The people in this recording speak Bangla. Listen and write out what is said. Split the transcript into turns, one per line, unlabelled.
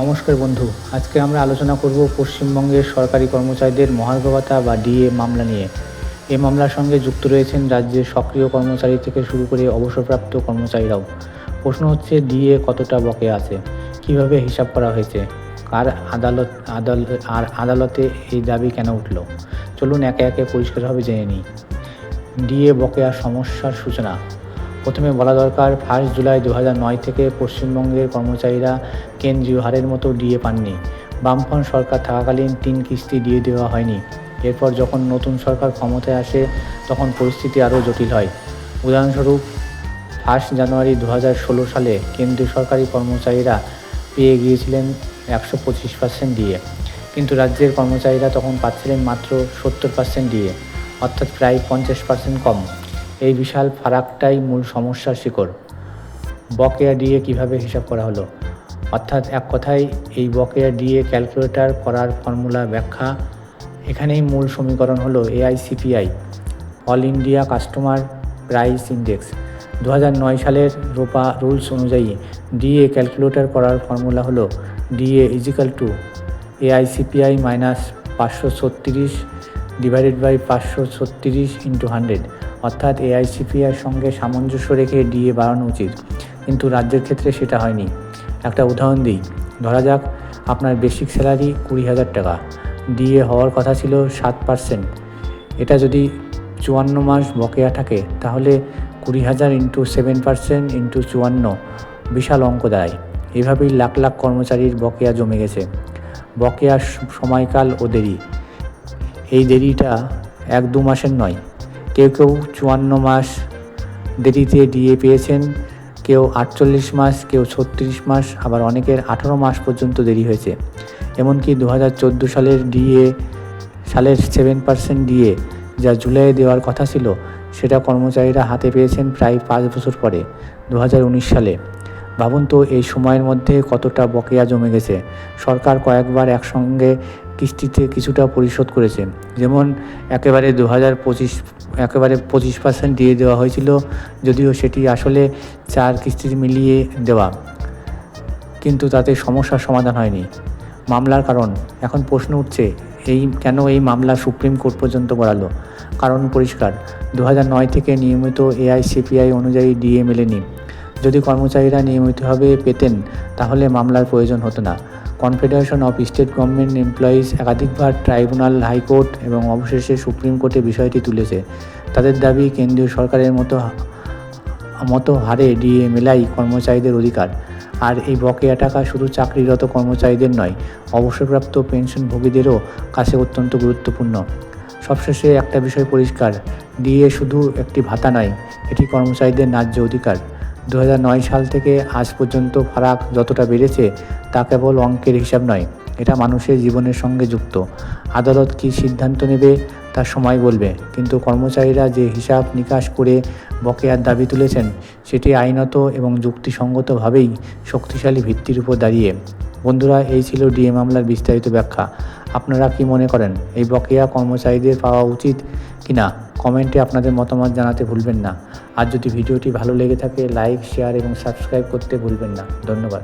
নমস্কার বন্ধু, আজকে আমরা আলোচনা করব পশ্চিমবঙ্গের সরকারি কর্মচারীদের মহার্ঘ ভাতা বা ডিএ মামলা নিয়ে। এই মামলার সঙ্গে যুক্ত রয়েছেন রাজ্যের সক্রিয় কর্মচারী থেকে শুরু করে অবসরপ্রাপ্ত কর্মচারীরাও। প্রশ্ন হচ্ছে, ডিএ কতটা বকেয়া আছে, কিভাবে হিসাব করা হয়েছে, কার আদালতে এই দাবি কেন উঠল। চলুন একে একে পরিষ্কারভাবে জেনে নিই। ডিএ বকেয়ার সমস্যার সূচনা। প্রথমে বলা দরকার, 1 জুলাই 2009 থেকে পশ্চিমবঙ্গের কর্মচারীরা কেন্দ্রীয় হারের মতো ডিএ পাননি। বামফ্রন্ট সরকার থাকাকালীন 3 কিস্তি ডিএ দেওয়া হয়নি। এরপর যখন নতুন সরকার ক্ষমতায় আসে তখন পরিস্থিতি আরও জটিল হয়। উদাহরণস্বরূপ, 1 জানুয়ারি 2016 সালে কেন্দ্রীয় সরকারি কর্মচারীরা পেয়ে গিয়েছিলেন 125% ডিএ, কিন্তু রাজ্যের কর্মচারীরা তখন পাচ্ছিলেন মাত্র 70% ডিএ, অর্থাৎ প্রায় 50% কম। এই বিশাল ফারাকটাই মূল সমস্যার শিকড়। বকেয়া ডিএ কীভাবে হিসাব করা হলো, অর্থাৎ এক কথায় এই বকেয়া ডিএ ক্যালকুলেটর করার ফর্মুলা ব্যাখ্যা। এখানেই মূল সমীকরণ হলো AICPI, all India customer price index. 2009 সালের রোপা রুলস অনুযায়ী ডিএ ক্যালকুলেটর করার ফর্মুলা হলো DA equal to AICPI minus 536 divided by 536 into 100, অর্থাৎ এআইসিপিআইয়ের সঙ্গে সামঞ্জস্য রেখে ডিএ বাড়ানো উচিত, কিন্তু রাজ্যের ক্ষেত্রে সেটা হয়নি। একটা উদাহরণ দিই, ধরা যাক আপনার বেসিক স্যালারি 20,000 টাকা, ডিএ হওয়ার কথা ছিল 7%। এটা যদি 54 মাস বকেয়া থাকে তাহলে 20,000 ইন্টু 7% ইন্টু 54 বিশাল অঙ্ক দাঁড়ায়। এভাবেই লাখ লাখ কর্মচারীর বকেয়া জমে গেছে। বকেয়ার সময়কাল ও দেরি, এই দেরিটা 1-2 মাসের নয়। কেউ 54 মাস দেরিতে ডিএ পেয়েছেন, কেউ 48 মাস, কেউ 36 মাস, আবার অনেকের 18 মাস পর্যন্ত দেরি হয়েছে। এমনকি 2014 সালের 7% ডিএ, যা জুলাইয়ে দেওয়ার কথা ছিল, সেটা কর্মচারীরা হাতে পেয়েছেন প্রায় 5 বছর পরে, 2019 সালে। ভাবুন তো এই সময়ের মধ্যে কতটা বকেয়া জমে গেছে। সরকার কয়েকবার একসঙ্গে কিস্তিতে কিছুটা পরিশোধ করেছে, যেমন একেবারে 25% দিয়ে দেওয়া হয়েছিল, যদিও সেটি আসলে 4 কিস্তি মিলিয়ে দেওয়া, কিন্তু তাতে সমস্যার সমাধান হয়নি। মামলার কারণ, এখন প্রশ্ন উঠছে কেন এই মামলা সুপ্রিম কোর্ট পর্যন্ত গড়ালো। কারণ পরিষ্কার, 2009 থেকে নিয়মিত এআইসিপিআই অনুযায়ী ডিএ মেলেনি। যদি কর্মচারীরা নিয়মিতভাবে পেতেন তাহলে মামলার প্রয়োজন হতো না। Confederation of state government employees একাধিকবার ট্রাইব্যুনাল, হাইকোর্ট এবং অবশেষে সুপ্রিম কোর্টে বিষয়টি তুলেছে। তাদের দাবি, কেন্দ্রীয় সরকারের মতো হারে ডিএ মেলাই কর্মচারীদের অধিকার। আর এই বকেয়া টাকা শুধু চাকরিরত কর্মচারীদের নয়, অবসরপ্রাপ্ত পেনশনভোগীদেরও কাছে অত্যন্ত গুরুত্বপূর্ণ। সবশেষে একটা বিষয় পরিষ্কার, ডিএ শুধু একটি ভাতা নয়, এটি কর্মচারীদের ন্যায্য অধিকার। 2009 সাল থেকে আজ পর্যন্ত ফারাক যতটা বেড়েছে তা কেবল অঙ্কের হিসাব নয়, এটা মানুষের জীবনের সঙ্গে যুক্ত। আদালত কী সিদ্ধান্ত নেবে তা সময় বলবে, কিন্তু কর্মচারীরা যে হিসাব নিকাশ করে বকেয়ার দাবি তুলেছেন সেটি আইনত এবং যুক্তিসঙ্গতভাবেই শক্তিশালী ভিত্তির উপর দাঁড়িয়ে। বন্ধুরা, এই ছিল ডিএ মামলার বিস্তারিত ব্যাখ্যা। আপনারা কি মনে করেন, এই বকেয়া কর্মচারীদের পাওয়া উচিত কিনা? কমেন্টে আপনাদের মতামত জানাতে ভুলবেন না। আর যদি ভিডিওটি ভালো লেগে থাকে, লাইক, শেয়ার এবং সাবস্ক্রাইব করতে ভুলবেন না। ধন্যবাদ।